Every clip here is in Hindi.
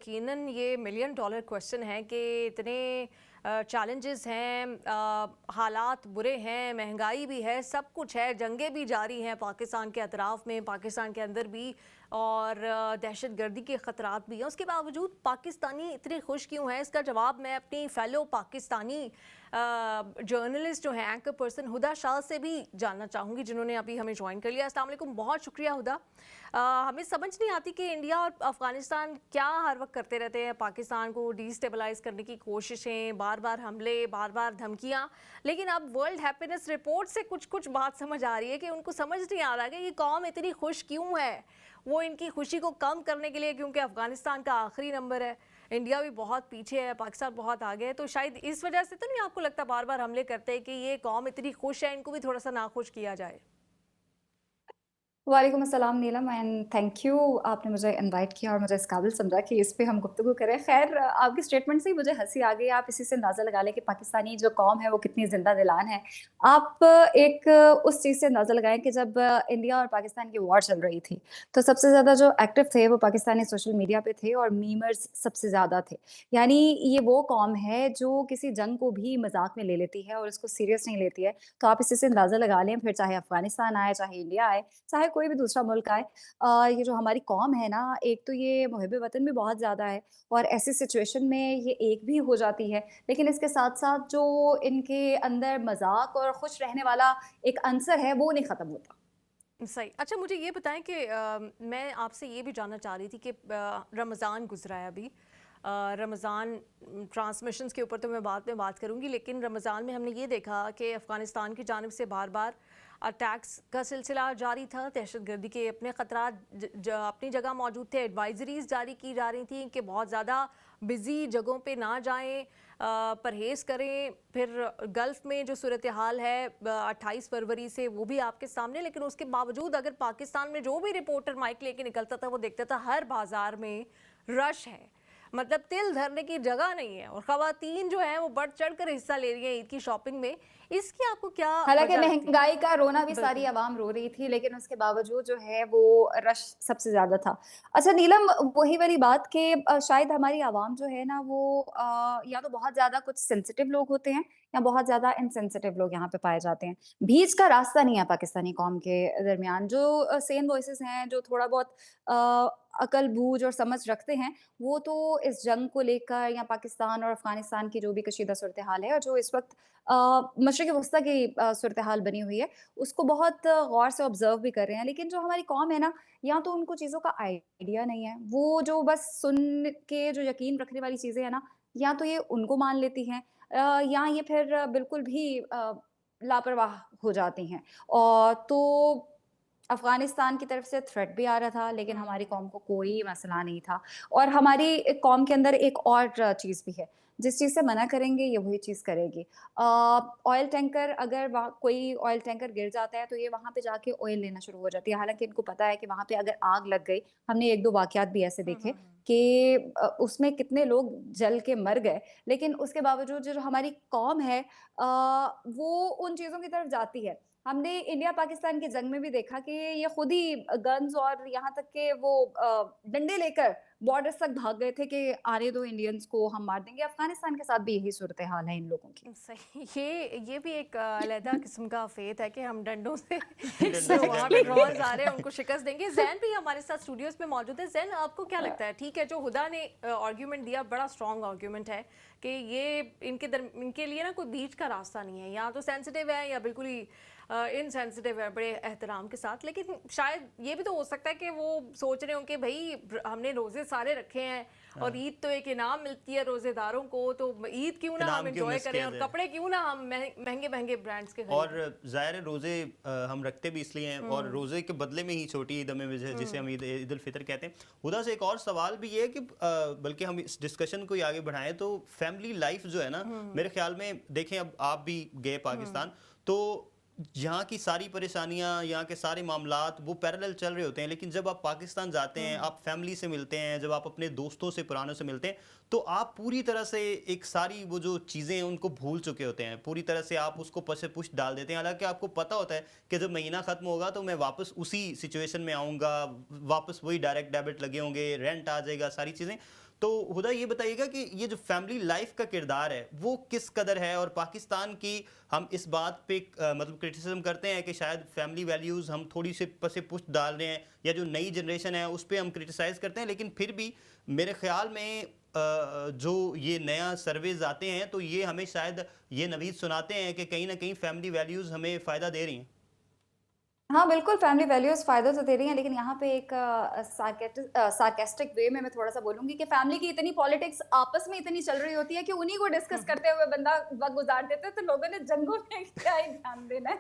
यकीनन ये मिलियन डॉलर क्वेश्चन है कि इतने चैलेंजेस हैं, हालात बुरे हैं, महंगाई भी है, सब कुछ है, जंगें भी जारी हैं पाकिस्तान के अतराफ़ में, पाकिस्तान के अंदर भी, और दहशतगर्दी के ख़तरात भी हैं। उसके बावजूद पाकिस्तानी इतने खुश क्यों हैं? इसका जवाब मैं अपनी फ़ेलो पाकिस्तानी जर्नलिस्ट जो है, एंकर पर्सन हुदा शाह से भी जानना चाहूँगी, जिन्होंने अभी हमें ज्वाइन कर लिया। अस्सलाम वालेकुम, बहुत शुक्रिया हुदा। हमें समझ नहीं आती कि इंडिया और अफ़गानिस्तान क्या हर वक्त करते रहते हैं, पाकिस्तान को डिस्टेबलाइज करने की कोशिशें, बार बार हमले, बार बार धमकियाँ। लेकिन अब वर्ल्ड हैप्पीनेस रिपोर्ट से कुछ कुछ बात समझ आ रही है कि उनको समझ नहीं आ रहा कि ये कौम इतनी खुश क्यों है। वो इनकी खुशी को कम करने के लिए, क्योंकि अफ़गानिस्तान का आखिरी नंबर है, इंडिया भी बहुत पीछे है, पाकिस्तान बहुत आगे है, तो शायद इस वजह से तो नहीं आपको लगता बार बार हमले करते हैं कि ये कौम इतनी खुश है, इनको भी थोड़ा सा नाखुश किया जाए? वालेकुम अस्सलाम नीलम एंड थैंक यू। आपने मुझे इनवाइट किया और मुझे इस काबिल समझा कि इस पे हम गुफ्तगू करें। ख़ैर आपके स्टेटमेंट से ही मुझे हँसी आ गई। आप इसी से अंदाज़ा लगा लें कि पाकिस्तानी जो कौम है वो कितनी ज़िंदा दिलान है। आप एक उस चीज़ से अंदाज़ा लगाएँ कि जब इंडिया और पाकिस्तान की वॉर चल रही थी, तो सबसे ज़्यादा जो एक्टिव थे वो पाकिस्तानी सोशल मीडिया पे थे और मीमर्स सबसे ज़्यादा थे। यानी ये वो कौम है जो किसी जंग को भी मज़ाक में ले लेती है और इसको सीरियस नहीं लेती है। तो आप इसी से अंदाज़ा लगा लें, फिर चाहे अफ़गानिस्तान आए, चाहे इंडिया आए, चाहे कोई भी दूसरा मुल्क आए, ये जो हमारी कौम है ना, एक तो ये मुहिब वतन भी बहुत ज़्यादा है और ऐसी सिचुएशन में ये एक भी हो जाती है। लेकिन इसके साथ-साथ जो इनके अंदर मज़ाक और खुश रहने वाला एक अंसर है, वो नहीं ख़त्म होता। सही। अच्छा, मुझे ये बताएं कि मैं आपसे ये भी जानना चाह रही थी कि रमज़ान गुजरा है अभी। रमज़ान ट्रांसमिशंस के ऊपर तो मैं बाद में बात करूंगी, लेकिन रमज़ान में हमने ये देखा कि अफ़गानिस्तान की जानिब से बार बार अटैक्स का सिलसिला जारी था, दहशतगर्दी के अपने ख़तरात अपनी जगह मौजूद थे, एडवाइजरीज जारी की जा रही थी कि बहुत ज़्यादा बिज़ी जगहों पे ना जाएं, परहेज़ करें। फिर गल्फ़ में जो सूरत हाल है 28 फरवरी से, वो भी आपके सामने, लेकिन उसके बावजूद अगर पाकिस्तान में जो भी रिपोर्टर माइक लेके निकलता था वो देखता था हर बाज़ार में रश है, मतलब तिल धरने की जगह नहीं है, और ख़वातीन जो हैं वो बढ़ चढ़ कर हिस्सा ले रही हैं ईद की शॉपिंग में। इसकी आपको क्या हालाँकि वजह लगती है? महँगाई का रोना भी सारी बिल्कुल। आवाम रो रही थी, लेकिन उसके बावजूद जो है वो रश सबसे ज़्यादा था। अच्छा नीलम, वही वाली बात कि शायद हमारी आवाम जो है ना वो या तो बहुत ज़्यादा कुछ सेंसिटिव लोग होते हैं या बहुत ज़्यादा इनसेंसिटिव लोग यहाँ पे पाए जाते हैं। बीच का रास्ता नहीं है पाकिस्तानी कौम के दरमियान। जो सेम वॉइसेज़ हैं, जो थोड़ा बहुत अकल, बूझ और समझ रखते हैं, वो तो इस जंग को लेकर या पाकिस्तान और अफ़गानिस्तान की जो भी कशीदा सूरत-ए-हाल है और जो इस वक़्त मशरिक़ वस्ता की सूरत-ए-हाल बनी हुई है, उसको बहुत गौर से ऑब्ज़र्व भी कर रहे हैं। लेकिन जो हमारी कौम है ना, या तो उनको चीज़ों का आइडिया नहीं है, वो जो बस सुन के जो यकीन रखने वाली चीज़ें हैं ना, या तो ये उनको मान लेती हैं, या ये फिर बिल्कुल भी लापरवाह हो जाती हैं। और तो अफ़गानिस्तान की तरफ से थ्रेट भी आ रहा था, लेकिन हमारी हम्म। कौम को कोई मसला नहीं था। और हमारी कौम के अंदर एक और चीज़ भी है, जिस चीज़ से मना करेंगे ये वही चीज़ करेगी। ऑयल टैंकर, अगर वहाँ कोई ऑयल टैंकर गिर जाता है तो ये वहाँ पे जाके ऑयल लेना शुरू हो जाती है। हालाँकि इनको पता है कि वहाँ पे अगर आग लग गई, हमने 1-2 वाक़यात भी ऐसे हम्म। देखे कि उसमें कितने लोग जल के मर गए। लेकिन उसके बावजूद जो हमारी कौम है, वो उन चीज़ों की तरफ जाती है। हमने इंडिया पाकिस्तान की जंग में भी देखा कि ये खुद ही गन्स और यहाँ तक के वो डंडे लेकर बॉर्डर्स तक भाग गए थे कि आने दो इंडियंस को, हम मार देंगे। अफ़गानिस्तान के साथ भी यही सूरत-ए-हाल है इन लोगों की। सही। ये भी एक अलहदा किस्म का फेथ है कि हम डंडों से डंडों जो से वहाँ जंग पे लड़नी ड्रोन्स है। आ रहे हैं उनको शिकस्त देंगे। जैन भी हमारे साथ स्टूडियोज में मौजूद है। जैन, आपको क्या लगता है? ठीक है, जो हुदा ने आर्ग्यूमेंट दिया, बड़ा स्ट्रॉन्ग आर्ग्यूमेंट है कि ये इनके लिए ना कोई बीच का रास्ता नहीं है, या तो सेंसिटिव है या बिल्कुल ही इनसेंसिटिव है, बड़े एहतराम के साथ। लेकिन शायद ये भी तो हो सकता है कि वो सोच रहे हों कि भाई हमने रोज़े सारे रखे हैं और हाँ, ईद तो एक इनाम मिलती है रोज़ेदारों को, तो ईद क्यों ना हम इनाम क्यों इंजॉय मिस करें किया और जाए। कपड़े क्यों ना हम महंगे महंगे ब्रांड्स के और खरीदें। ज़ाहिर है रोज़े हम रखते भी इसलिए हैं, और हम्म। रोज़े के बदले में ही छोटी ईद हमें जिसे हम्म। हम ईद ईद उल फितर कहते हैं। खुदा से एक और सवाल भी ये है कि बल्कि हम इस डिस्कशन को ही आगे बढ़ाएं तो फैमिली लाइफ जो है ना, हम्म। मेरे ख्याल में देखें, अब आप भी गए हम्म। पाकिस्तान, तो यहाँ की सारी परेशानियाँ, यहाँ के सारे मामलात वो पैरेलल चल रहे होते हैं। लेकिन जब आप पाकिस्तान जाते हैं, हम्म। आप फैमिली से मिलते हैं, जब आप अपने दोस्तों से, पुरानों से मिलते हैं, तो आप पूरी तरह से एक सारी वो जो चीज़ें हैं उनको भूल चुके होते हैं। पूरी तरह से आप उसको पसे पुष्ट डाल देते हैं। हालाँकि आपको पता होता है कि जब महीना ख़त्म होगा तो मैं वापस उसी सिचुएशन में आऊँगा, वापस वही डायरेक्ट डेबिट लगे होंगे, रेंट आ जाएगा, सारी चीज़ें। तो हुदा ये बताइएगा कि ये जो फैमिली लाइफ का किरदार है वो किस कदर है, और पाकिस्तान की हम इस बात पे मतलब क्रिटिसिज्म करते हैं कि शायद फैमिली वैल्यूज़ हम थोड़ी सी पसे पुष्ट डाल रहे हैं, या जो नई जनरेशन है उस पर हम क्रिटिसाइज़ करते हैं, लेकिन फिर भी मेरे ख्याल में जो ये नया सर्वेज आते हैं तो ये हमें शायद ये नवीद सुनाते हैं कि कहीं ना कहीं फैमिली वैल्यूज़ हमें फ़ायदा दे रही हैं। हाँ, बिल्कुल फैमिली वैल्यूज़ फ़ायदा तो दे रही हैं, लेकिन यहाँ पे एक सार्कास्टिक वे में मैं थोड़ा-सा बोलूँगी कि फैमिली की इतनी पॉलिटिक्स आपस में इतनी चल रही होती है कि उन्हीं को डिस्कस करते हुए बंदा वक़्त गुज़ार देता है, तो लोगों ने जंगों में क्या ही ध्यान देना है।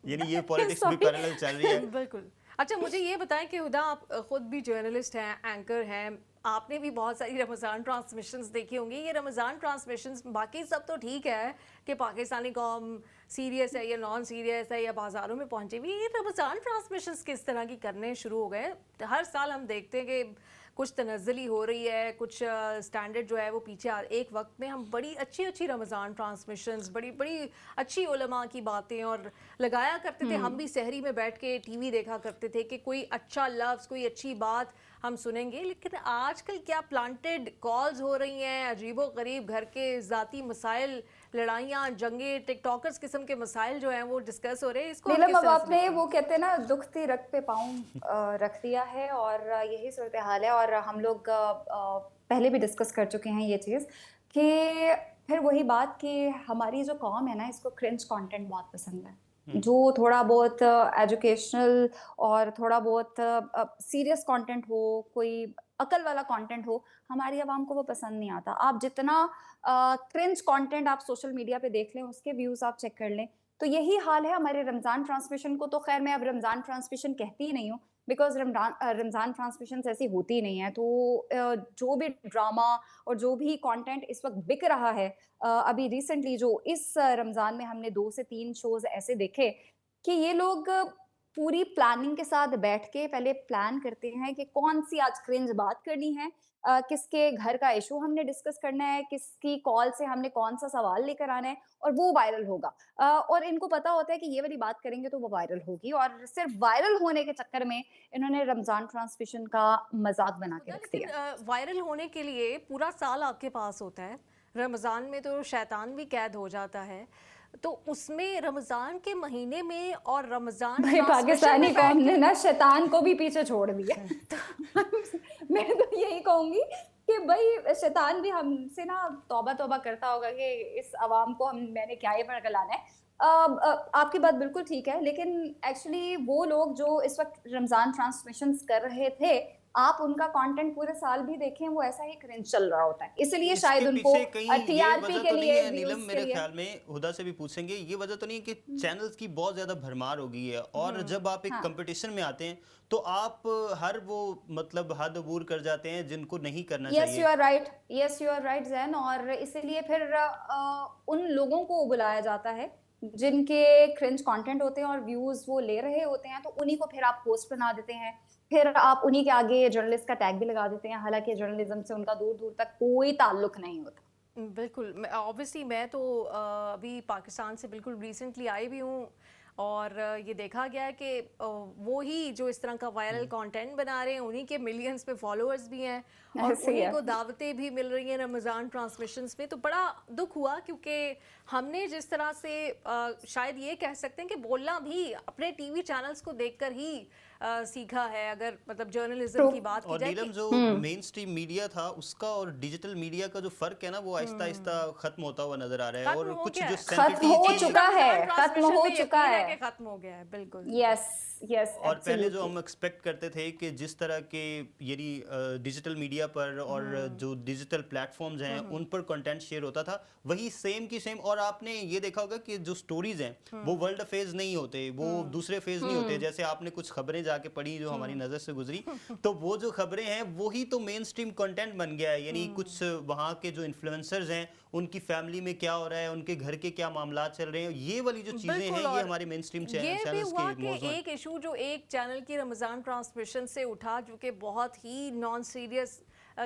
यानी ये पॉलिटिक्स भी सॉरी। पैरेलल चल रही है। बिल्कुल। अच्छा, मुझे ये बताएं कि हुदा, आप खुद भी जर्नलिस्ट हैं, एंकर हैं, आपने भी बहुत सारी रमज़ान ट्रांसमिशंस देखी होंगी। ये रमज़ान ट्रांसमिशंस, बाकी सब तो ठीक है कि पाकिस्तानी कौम सीरियस है या नॉन सीरियस है या बाज़ारों में पहुंची हुई, ये रमज़ान ट्रांसमिशंस किस तरह की करने शुरू हो गए? हर साल हम देखते हैं कि कुछ तनज़्ज़ुली हो रही है, कुछ स्टैंडर्ड जो है वो पीछे एक वक्त में हम बड़ी अच्छी अच्छी रमज़ान ट्रांसमिशंस, बड़ी बड़ी अच्छी उलमा की बातें और लगाया करते थे। हम भी सहरी में बैठ के टीवी देखा करते थे कि कोई अच्छा लफ्ज़, कोई अच्छी बात हम सुनेंगे। लेकिन आजकल क्या प्लांटेड कॉल्स हो रही हैं, अजीबो गरीब घर के ज़ाती मसाइल, लड़ाइयाँ, जंगे, टिकटॉकर्स किस्म के मसाइल जो हैं वो डिस्कस हो रहे हैं। इसको आप नीलम, किस अब तरह से आपने देखते हैं? वो कहते हैं ना दुखती रग पे पाँव रख दिया है, और यही सूरत हाल है। और हम लोग पहले भी डिस्कस कर चुके हैं ये चीज़ कि फिर वही बात कि हमारी जो कौम है ना, इसको क्रिंज कंटेंट बहुत पसंद है, जो थोड़ा बहुत एजुकेशनल और थोड़ा बहुत सीरियस कंटेंट हो, कोई अकल वाला कंटेंट हो, हमारी आवाम को वो पसंद नहीं आता। आप जितना क्रिंज कंटेंट आप सोशल मीडिया पे देख लें, उसके व्यूज़ आप चेक कर लें, तो यही हाल है हमारे रमज़ान ट्रांसमिशन को। तो खैर मैं अब रमज़ान ट्रांसमिशन कहती ही नहीं हूँ, बिकॉज़ रमज़ान ट्रांसमिशंस ऐसी होती ही नहीं है। तो जो भी ड्रामा और जो भी कंटेंट इस वक़्त बिक रहा है, अभी रिसेंटली जो इस रमज़ान में हमने 2 से 3 शोज़ ऐसे देखे कि ये लोग पूरी प्लानिंग के साथ बैठ के पहले प्लान करते हैं कि कौन-सी आज क्रिंज बात करनी है, किसके घर का इश्यू हमने डिस्कस करना है, किसकी कॉल से हमने कौन-सा सवाल लेकर आना है, और वो वायरल होगा। और इनको पता होता है कि ये वाली बात करेंगे तो वो वायरल होगी, और सिर्फ़ वायरल होने के चक्कर में इन्होंने रमज़ान ट्रांसमिशन का मज़ाक बना के होता, रख लेकिन दिया। वायरल होने के लिए पूरा साल आपके पास होता है। रमज़ान में तो शैतान भी कैद हो जाता है, तो उसमें रमज़ान के महीने में और रमज़ान भाई ट्रांसमिशन पाकिस्तानी में बैठ कौम ने के ना शैतान को भी पीछे छोड़ दिया। मैं तो यही कहूँगी कि भई शैतान भी हमसे ना तौबा-तौबा करता होगा कि इस अवाम को मैंने क्या ही बरगलाना है। आपकी बात बिल्कुल ठीक है, लेकिन एक्चुअली वो लोग जो इस वक़्त रमज़ान ट्रांसमिशंस कर रहे थे, आप उनका कंटेंट पूरे साल भी देखें, वो ऐसा ही क्रिंज चल रहा होता है। इसलिए शायद इसके उनको पीछे कहीं ये टीआरपी वजह के तो नहीं लिए, है नीलम, व्यूज़ के मेरे लिए। ख्याल में हुदा से भी पूछेंगे, ये वजह तो नहीं है कि चैनल्स की बहुत ज़्यादा भरमार हो गई है, और जब आप एक हाँ। कंपटीशन में आते हैं तो आप हर वो मतलब हद अबूर कर जाते हैं जिनको नहीं करना यस यू चाहिए। Are right, yes you are right Zain. और इसीलिए फिर उन लोगों को बुलाया जाता है जिनके क्रिंज कंटेंट होते हैं और व्यूज़ वो ले रहे होते हैं, तो उन्हीं को फिर आप होस्ट बना देते हैं। फिर आप उन्हीं के आगे जर्नलिस्ट का टैग भी लगा देते हैं, हालाँकि जर्नलिज़्म से उनका दूर-दूर तक कोई ताल्लुक नहीं होता। बिल्कुल, ऑब्वियसली मैं तो अभी पाकिस्तान से बिल्कुल रिसेंटली आई भी हूँ, और ये देखा गया है कि वो ही जो इस तरह का वायरल कंटेंट बना रहे हैं, उन्हीं के मिलियंस में फॉलोअर्स भी हैं, और ऐसे ही उन्हीं है। को दावतें भी मिल रही हैं रमज़ान ट्रांसमिशंस में। तो बड़ा दुख हुआ, क्योंकि हमने जिस तरह से शायद ये कह सकते हैं कि बोलना भी अपने टीवी चैनल्स को देखकर ही सीखा है, अगर मतलब जर्नलिज्म ट्रू। की बात की और जाए नीलम कि जो मेन स्ट्रीम मीडिया था उसका और डिजिटल मीडिया का जो फर्क है ना, वो आहिस्ता आहिस्ता खत्म होता हुआ नजर आ रहा है, खत्म और हो कुछ गया जो है। खत्म हो सेंसिटिव चुका है, रमज़ान खत्म ट्रांसमिशन हो में चुका यकीन है है। कि खत्म हो गया है, बिल्कुल। यस, यस, और पहले जो एब्सोल्युटली। हम एक्सपेक्ट करते थे कि जिस तरह के यानी डिजिटल मीडिया पर और जो डिजिटल प्लेटफॉर्म्स हैं उन पर कंटेंट शेयर होता था, वही सेम की सेम। और आपने ये देखा होगा कि जो स्टोरीज हैं वो वर्ल्ड फेज नहीं होते, वो दूसरे फेज नहीं होते। जैसे आपने कुछ खबरें जाके पढ़ी जो हमारी नज़र से गुजरी, तो वो जो खबरें हैं वही तो मेन स्ट्रीम कंटेंट बन गया है। यानी कुछ वहाँ के जो इन्फ्लुएंसर्स हैं उनकी फैमिली में क्या हो रहा है, उनके घर के क्या मामला चल रहे हैं, ये वाली जो चीज़ें हैं बिल्कुल, ये और हमारे मेन स्ट्रीम ये भी चैनल्स हुआ के कि मौजूद हैं। एक इशू जो एक चैनल की रमज़ान ट्रांसमिशन से उठा, जो कि बहुत ही नॉन सीरियस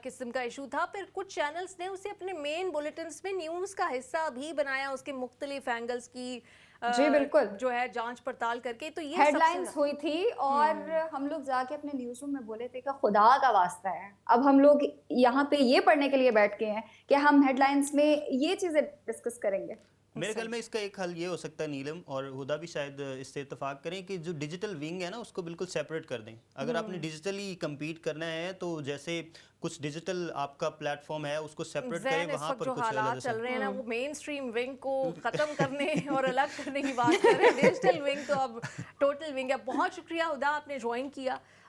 किस्म का इशू था, फिर कुछ चैनल्स ने उसे अपने मेन बुलेटिन्स में न्यूज़ का हिस्सा भी बनाया, उसके मुख्तलिफ एंगल्स की जी, बिल्कुल। जो है जांच पड़ताल करके, तो ये सबसे हेडलाइंस हुई थी और हम लोग जाके अपने न्यूज़ रूम में बोले थे कि खुदा का वास्ता है। अब हम लोग यहाँ पे ये पढ़ने के लिए बैठ गए हैं कि हम हेडलाइंस में ये चीज़ें डिस्कस करेंगे। मेरे ख्याल सही। में इसका एक हल ये हो सकता है नीलम, और हुदा भी शायद इससे इत्तेफाक करें, कि जो डिजिटल विंग है ना उसको बिल्कुल सेपरेट कर दें। अगर आपने डिजिटली compete करना है तो जैसे कुछ डिजिटल आपका प्लेटफॉर्म है उसको सेपरेट करें, ज़ैन इस वहाँ वक्त पर जो कुछ हालात जैसे चल रहे हैं ना, वो मेन स्ट्रीम विंग को ख़त्म करने और अलग करने की बात कर रहे हैं। डिजिटल विंग तो अब टोटल विंग है। बहुत शुक्रिया हुदा, आपने ज्वाइन किया।